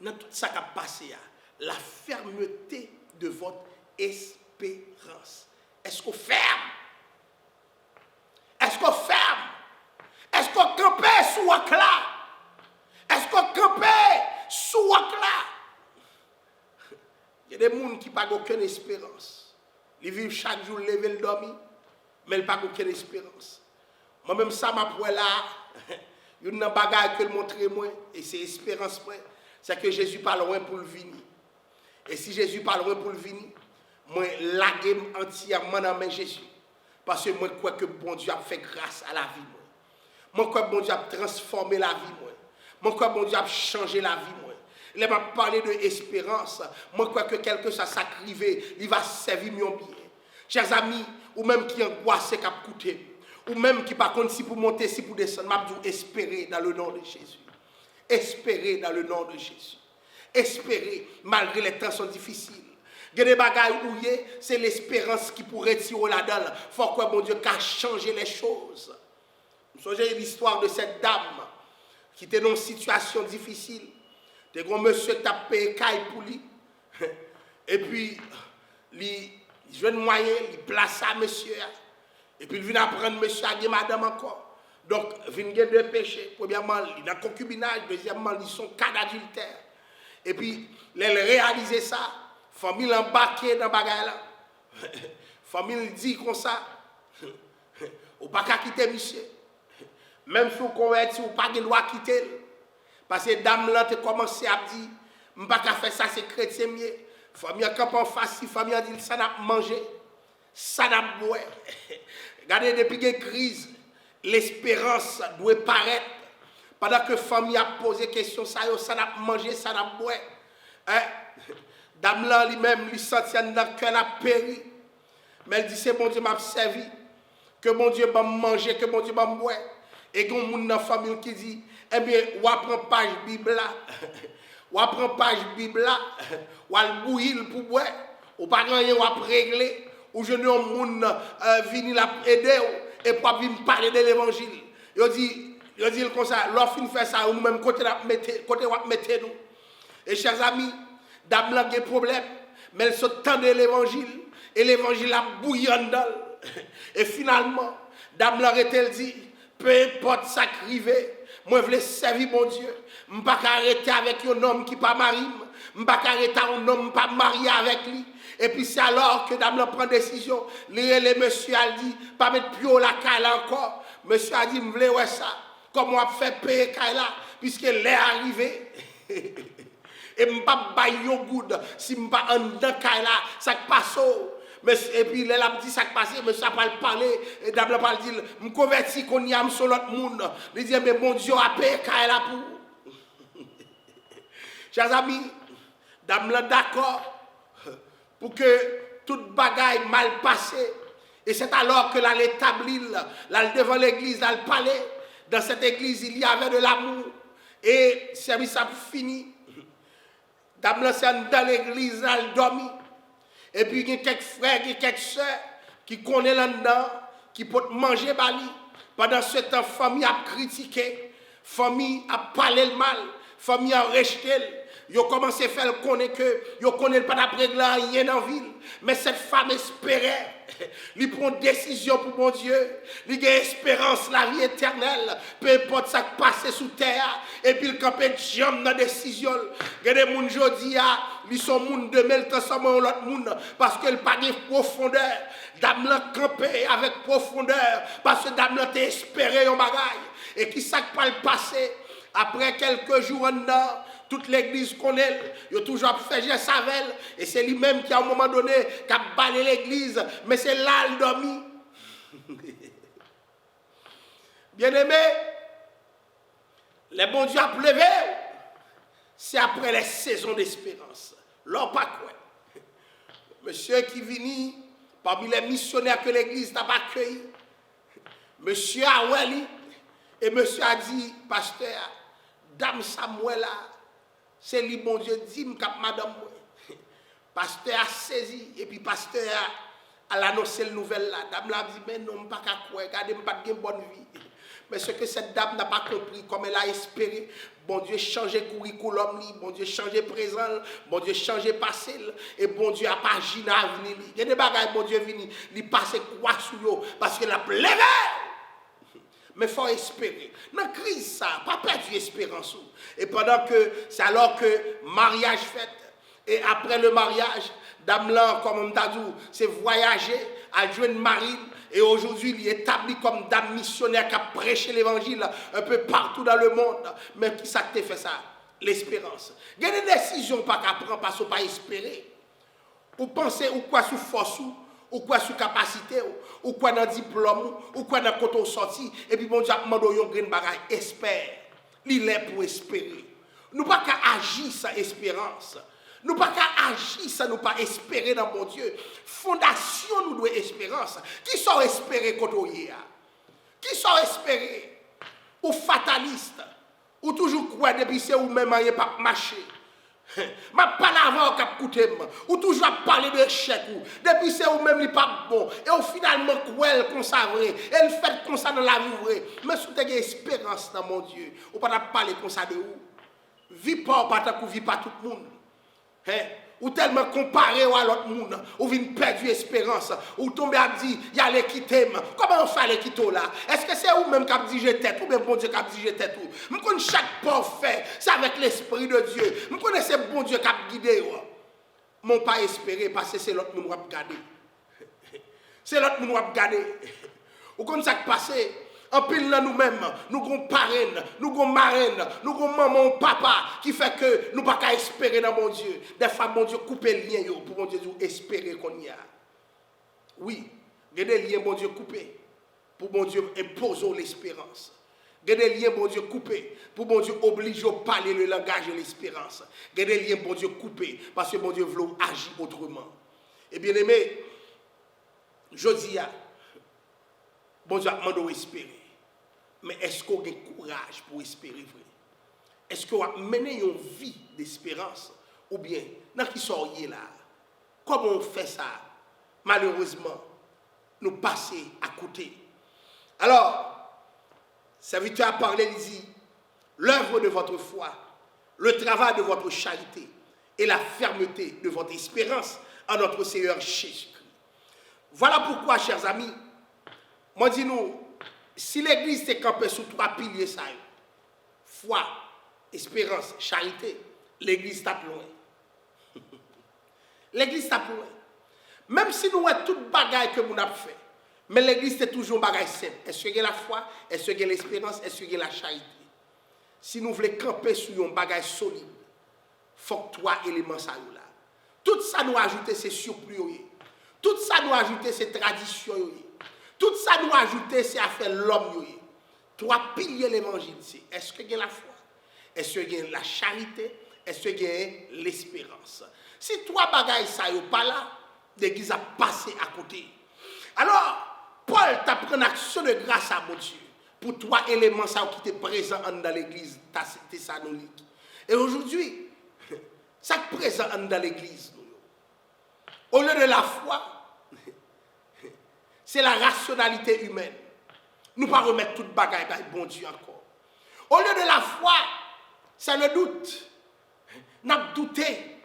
Dans tout ça qui a passé, la fermeté de votre espérance. Est-ce qu'on ferme? Est-ce qu'on ferme? Est-ce qu'on campe sous un là? Est-ce qu'on campe sous un là? Il y a des gens qui n'ont aucune espérance. Ils vivent chaque jour, lever le dormir, mais ils n'ont pas aucune espérance. Moi-même, ça m'a pris là, il y a une bagaille que je montre moi, et c'est espérance moi, c'est que Jésus parle loin pour le venir. Et si Jésus parle loin pour le venir, moi, lague entièrement dans mes Jésus. Parce que moi, je crois que bon Dieu a fait grâce à la vie. Moi, je crois que bon Dieu a transformé la vie. Moi, je crois que bon Dieu a changé la vie. Il m'a parlé de espérance. Moi, je crois que quelque chose s'acrivé, il va servir mon bien. Chers amis, ou même qui angoisse, qui a coûté, ou même qui par contre si pour monter, si pour descendre, m'a dû espérer dans le nom de Jésus. Espérez dans le nom de Jésus. Espérez malgré les temps sont difficiles. Il y a des bagailles où c'est l'espérance qui pourrait tirer là-dedans. Il faut que mon Dieu qu'a changé les choses. Vous savez l'histoire de cette dame qui était dans une situation difficile. Des gros monsieur qui a payé caille pour lui. Et puis, il joue de moyen, il place à monsieur. Et puis, il vient apprendre monsieur à madame encore. Donc, il vient de péché. Premièrement, il a concubinage. Deuxièmement, ils sont cas d'adultère. Et puis, il a réalisé ça. Famille embarquée dans le bagage là. Famille dit comme ça. Ou pas qu'à quitter monsieur. Même si vous convertissez, vous pas de droit à quitter. Parce que dame là, tu commencé à dire, je ne peux pas faire ça, c'est chrétien mieux. Famille camp en face, si famille dit, ça n'a pas mangé, ça n'a pas boire. Regardez, depuis qu'il y a une crise, l'espérance doit paraître. Pendant que famille a posé question, ça n'a pas mangé, ça n'a pas boire. Hein? Dame là, lui-même, lui sentit dans le cœur, elle a péri. Mais elle dit, c'est bon Dieu m'a servi. Que mon Dieu m'a mangé, que mon Dieu m'a boire. Et il y a un monde dans la famille qui dit, eh bien, on apprend page Bible là. On apprend page Bible là. On a le bouillir pour boire. On pas rien, on a régler. Ou je ne un monde venir aider et pour venir parler de l'évangile. Il dit comme ça, l'offre fait ça, ou nous-mêmes côté on mettre nous. Et chers amis, dame là a des problèmes, mais elle se tend de l'évangile. Et l'évangile a bouilli en dedans. Et finalement, dame là elle dit, peu importe ça qui arrive, moi je veux servir mon Dieu. Je ne vais pas arrêter avec un homme qui n'est pas marié. Je ne vais pas arrêter un homme qui n'est pas marié avec lui. Et puis c'est alors que dame là prend décision. Le monsieur a dit, pas mettre plus haut la caille encore. Monsieur a dit, je veux ouais ça. Comment on fait payer caille là, puisque l'est arrivé. Et je ne vais pas bailler au bout si je ne vais pas en dedans caille là, ça passe. Et puis, il a dit ça qui passe, mais ça va parler, et d'abord, il dit, je me convertis qu'on y a sur l'autre monde. Il dit, mais mon Dieu a payé quand là pour. Chers amis, d'abord, d'accord, pour que toute bagaille mal passée, et c'est alors que là, l'établit, là, devant l'église, là, le palais, dans cette église, il y avait de l'amour, et le service a fini. D'abord, c'est dans l'église, là, il dormit. Et puis, il y a quelques frères, il y a quelques soeurs qui connaissent là-dedans, qui peuvent manger bali. Pendant ce temps, famille a critiqué, famille a parlé le mal, famille a rejeté. Ils ont commencé à faire connaître que, ils connaissent pas d'après rien dans la ville. Mais cette femme espérait. Il prend une décision pour mon Dieu. Il a espérance, la vie éternelle. Peu importe ce qui passe sous terre. Et puis il campait de jambe dans la décision. Il y a des gens aujourd'hui, ils sont monde demain, ils transforment en l'autre monde. Parce qu'ils n'ont pas de profondeur. Dame l'a campé avec profondeur. Parce que dame l'a espéré en bagaille. Et qui ça qui va le passer? Après quelques jours en dedans, toute l'église connaît, il a toujours fait Savel, et c'est lui-même qui, à un moment donné, qui a balayé l'église, mais c'est là le dormi. Bien-aimé, les bons dieux a pleuvé, c'est après les saisons d'espérance. L'on pas quoi. Monsieur qui vient parmi les missionnaires que l'église n'a pas accueillis, monsieur a et monsieur a dit, pasteur, dame Samuela, c'est lui, mon Dieu, dit, madame, pasteur a saisi, et puis pasteur a annoncé la nouvelle là. Dame l'a dit, mais non, je ne pas quoi, regardez, je pas de bonne vie. Mais ce que cette dame n'a pas compris, comme elle a espéré, bon Dieu changé curriculum, bon Dieu changé présent, bon Dieu changé passé, et bon Dieu a pas agi dans l'avenir. Il y a des bagages, bon Dieu vini, il passe quoi sur eux, parce qu'il a pleuré. Mais il faut espérer. Dans la crise, ça, pas perdre l'espérance. Et pendant que, c'est alors que mariage fait, et après le mariage, dame là, comme on t'a dit, c'est voyager, à jouer une marine, et aujourd'hui, il est établi comme dame missionnaire qui a prêché l'évangile un peu partout dans le monde. Mais qui ça te fait ça? L'espérance. Il y a des décisions pas qu'à prendre parce qu'on pas espérer. Ou penser ou quoi sous force ou quoi sous capacité ou quoi dans diplôme ou quoi dans côté sorti et puis bon Dieu demande yon green bagaille espère. Il est pour espérer. Nous pas qu'à agir sans espérance. Nous pas qu'à agir sans nous pas espérer dans mon Dieu. Fondation nous doit espérance. Qui sont espérés côté hier? Qui sont espérés? Ou fataliste? Ou toujours quoi depuis c'est ou même rien pas marcher. Ma parle avant cap coûter ou toujours parler de chèque ou depuis c'est ou même il pas bon et au finalement quoi comme ça vrai elle fait comme ça dans la vie vrai mais sous t'as espérance dans mon Dieu ou pas parler comme ça de où vis pas tant que vit pas tout le monde ou tellement comparé à l'autre monde ou vient perdre espérance ou tomber à dire il y a les qui t'aiment comment on fait les qui là est-ce que c'est ou même qui dit je tête ou bien bon Dieu qui dit je tête ou me connais chaque pas fait c'est avec l'esprit de Dieu me connais c'est bon Dieu qui a guidé mon pas espérer parce que c'est l'autre monde qui a regarder c'est l'autre monde qui a regarder ou comme ça qui passé en pile là nous-mêmes, nous avons parraine, nous avons marraine, nous avons maman, papa, qui fait que nous ne pouvons pas espérer dans mon Dieu. Des fois, mon Dieu coupe les liens pour mon Dieu espérer qu'on y a. Oui, il y a des liens, mon Dieu, coupés pour mon Dieu imposer l'espérance. Il y a des liens, mon Dieu, coupés pour mon Dieu obliger à parler le langage de l'espérance. Il y a des liens, mon Dieu, coupés parce que mon Dieu veut agir autrement. Et bien aimé, je dis, bon Dieu, je dois espérer. Mais est-ce qu'on a le courage pour espérer vrai? Est-ce qu'on a mené une vie d'espérance? Ou bien, dans qui sort là? Comment on fait ça? Malheureusement, nous passons à côté. Alors, serviteur a parlé, il dit, l'œuvre de votre foi, le travail de votre charité et la fermeté de votre espérance en notre Seigneur Jésus-Christ. Voilà pourquoi, chers amis, moi dis-nous, si l'église s'est campée sous trois piliers, ça, foi, espérance, charité, l'église tape loin. L'église tape loin. Même si nous avons toute bagaille que nous avons fait, mais l'église c'est toujours bagaille simple. Est-ce qu'il y a la foi, est-ce qu'il y a l'espérance, est-ce qu'il y a la charité? Si nous voulons camper sur un bagaille solide, il faut que trois éléments ça là. Tout ça nous ajouter c'est surplus. Tout ça nous ajouter c'est tradition. Tout ça nous ajouter, c'est à faire l'homme. Trois piliers l'évangile, c'est est-ce qu'il y a la foi? Est-ce qu'il y a la charité? Est-ce qu'il y a l'espérance? Si trois bagailles ça n'est pas là, l'église a passé à côté. Alors, Paul t'a pris une action de grâce à mon Dieu pour trois éléments ça qui étaient présents dans l'église thessalonique. Et aujourd'hui, ça qui est présent dans l'église, au lieu de la foi, c'est la rationalité humaine. Nous ne pouvons pas remettre toute bagaille par bon Dieu encore. Au lieu de la foi, c'est le doute. Nous avons douté.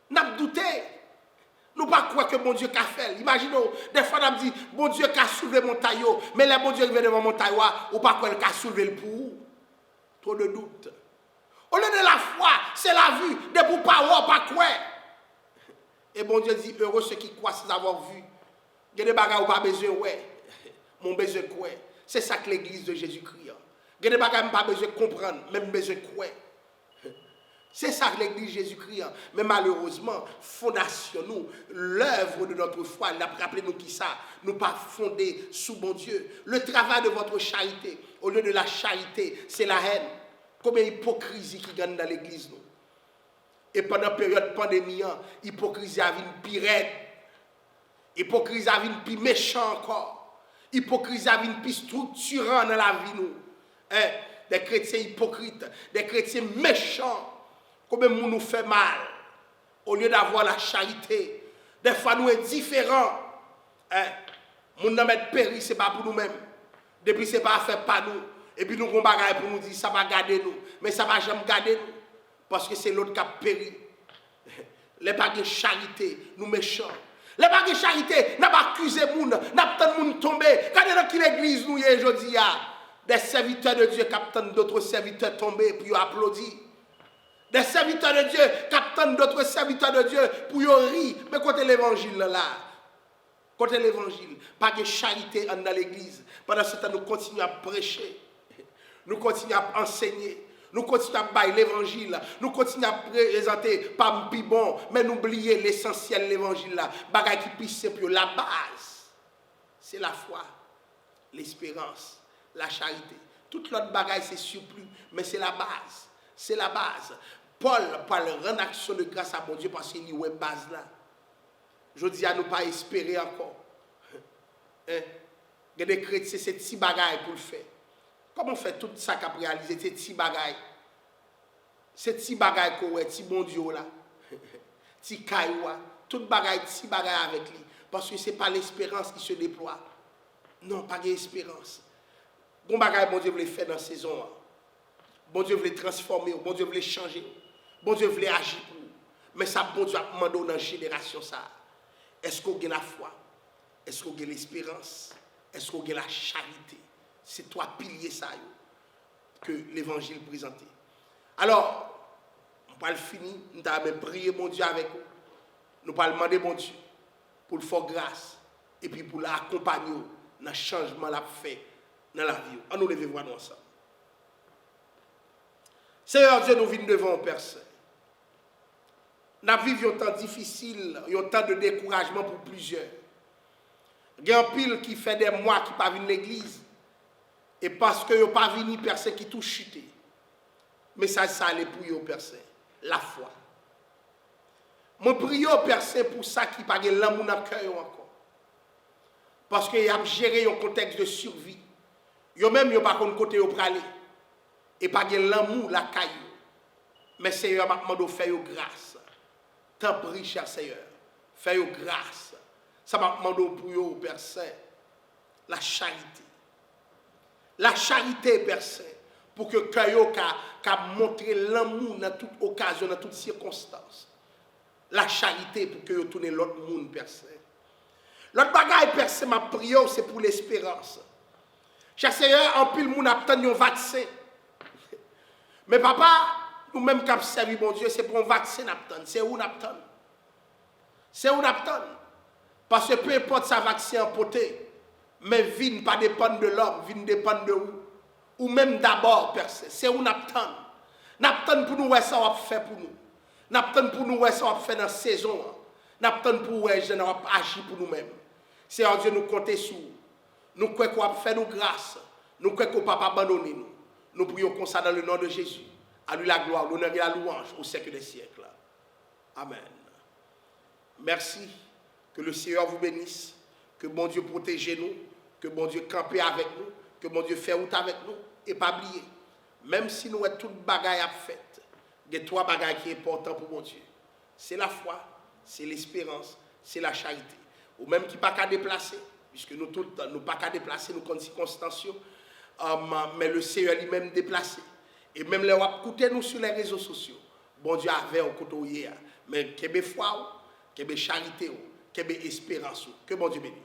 Nous avons douté. Nous ne pouvons pas croire que bon Dieu a fait. Imaginez, des fois, nous avons dit, bon Dieu a soulevé mon taillot, mais le bon Dieu vient devant mon taillot, ou ne pas croire qu'il a soulevé le pour. Trop de doute. Au lieu de la foi, c'est la vue. De pour pas voir, pas croire. Et bon Dieu dit, heureux ceux qui croient sans avoir vu. Il y a des bagages où pas besoin, ouais. Mon besoin quoi. C'est ça que l'église de Jésus-Christ. Il y a des bagages où pas besoin de comprendre, même besoin de quoi. C'est ça que l'église de Jésus-Christ. Mais malheureusement, fondation nous, l'œuvre de notre foi, rappelez-nous qui ça, nous pas fondé sous bon Dieu. Le travail de votre charité, au lieu de la charité, c'est la haine. Combien d'hypocrisie qui gagne dans l'église nous. Et pendant la période pandémie, l'hypocrisie a une pirate. Hypocrisie a une plus méchant encore. Hypocrisie a une plus structurant dans la vie nous. Des chrétiens hypocrites, des chrétiens méchants. Combien nous fait mal. Au lieu d'avoir la charité. Des fois nous sommes différents. Nous ne mettre péri, ce n'est pas pour nous-mêmes. Depuis ce n'est pas fait par nous. Et puis nous avons bagaille pour nous dire ça va garder nous. Mais ça ne va jamais garder nous. Parce que c'est l'autre qui a péri. Les pas de charité, nous méchants. Les pas de charité, n'a pas accusé moun, n'a pas de moun tombé. Regardez dans quelle église nous y est aujourd'hui. Des serviteurs de Dieu qui attendent d'autres serviteurs tomber pour applaudir. Des serviteurs de Dieu qui attendent d'autres serviteurs de Dieu pour rire. Mais côté l'évangile là, côté l'évangile, pas de charité dans l'église. Pendant ce temps, nous continuons à prêcher. Nous continuons à enseigner. Nous continuons à bailler l'évangile. Nous continuons à présenter pas plus bon, mais n'oubliez l'essentiel de l'évangile là. Bagay qui plus simple, la base, c'est la foi, l'espérance, la charité. Toute l'autre bagaille c'est surplus, mais c'est la base. C'est la base. Paul parle en action de grâce à mon Dieu parce qu'il y a une base là. Je dis à nous pas espérer encore. Il y a des chrétiens, c'est 6 bagailles pour le faire. Comment faire tout ça qu'a réalisé, ces petits bagailles? Ces petits bagailles qu'on a, ces bon Dieu là, petits cailloux, tout bagaille, petits bagailles avec lui. Parce que ce n'est pas l'espérance qui se déploie. Non, pas d'espérance. Bon bagaille, bon Dieu veut faire dans la saison. Bon Dieu veut transformer, bon Dieu veut changer. Bon Dieu veut agir pour vous. Mais ça, bon Dieu a demandé dans la génération ça. Est-ce qu'on a la foi? Est-ce qu'on a l'espérance? Est-ce qu'on a la charité? C'est trois piliers ça que l'évangile présentait. Alors, on va le finir, nous allons prier mon Dieu avec vous. Nous allons demander mon Dieu pour le faire grâce et puis pour l'accompagner dans le changement qu'il a fait dans la vie. On nous lever voir nous ensemble. Seigneur Dieu, nous venons devant le Père Saint. Nous vivons un temps difficile, un temps de découragement pour plusieurs. Il y a un pile qui fait des mois qui ne pas venir à l'église. Et parce que vous pas venu, Père Saint, qui tout chuté. Mais ça allait pour vous, Père Saint. La foi. Je prie au Père Saint pour ça qui pas l'amour dans le cœur encore. Parce qu'il a géré un contexte de survie. Yo même yo pas contre côté pour aller. Et pas l'amour la caillou. Mais Seigneur m'a demandé de faire grâce. T'en prie, cher Seigneur. Fais grâce. Ça m'a demandé pour vous, Père Saint. La charité. La charité, Père Saint. Pour que Kayo a montré l'amour dans toute occasion, dans toutes circonstances. La charité pour que vous tournez l'autre monde, Père Saint. L'autre bagaille, Père Saint, ma prière, c'est pour l'espérance. Cher Seigneur, en pile, moun attend un vaccin. Mais papa, nous-mêmes qui avons servi mon Dieu, c'est pour un vaccin n'attend. C'est où n'attend. C'est où n'attend. Parce que peu importe sa vaccin emporté, mais vie ne pas dépendre de l'homme, vie ne dépend de où. Ou même d'abord, Père Saint, c'est où n'attend. N'attend pour nous, ça va faire pour nous. N'attend pour nous, ça va faire dans la saison. N'attend pour nous, ça va agir pour nous-mêmes. Seigneur Dieu, nous comptons sur vous. Nous croyons qu'on va faire nous grâce. Nous croyons qu'on ne va pas abandonner nous. Nous prions comme ça dans le nom de Jésus. À lui la gloire, l'honneur et la louange au siècle des siècles. Amen. Merci. Que le Seigneur vous bénisse. Que bon Dieu protège nous. Que bon Dieu campe avec nous. Que bon Dieu fait route avec nous. Et pas oublier. Même si nous avons toute bagaille à faire, il y a trois bagailles qui sont importantes pour mon Dieu. C'est la foi, c'est l'espérance, c'est la charité. Ou même qui ne pas qu'à déplacer. Puisque nous tous, nous pas qu'à déplacer, nous comme circonstances. Mais le Seigneur lui-même déplacé. Et même les wap écouter nous sur les réseaux sociaux. Bon Dieu avait au côté hier. Mais qu'il y ait foi, qu'il y ait charité, qu'il y ait espérance. Que bon Dieu bénisse.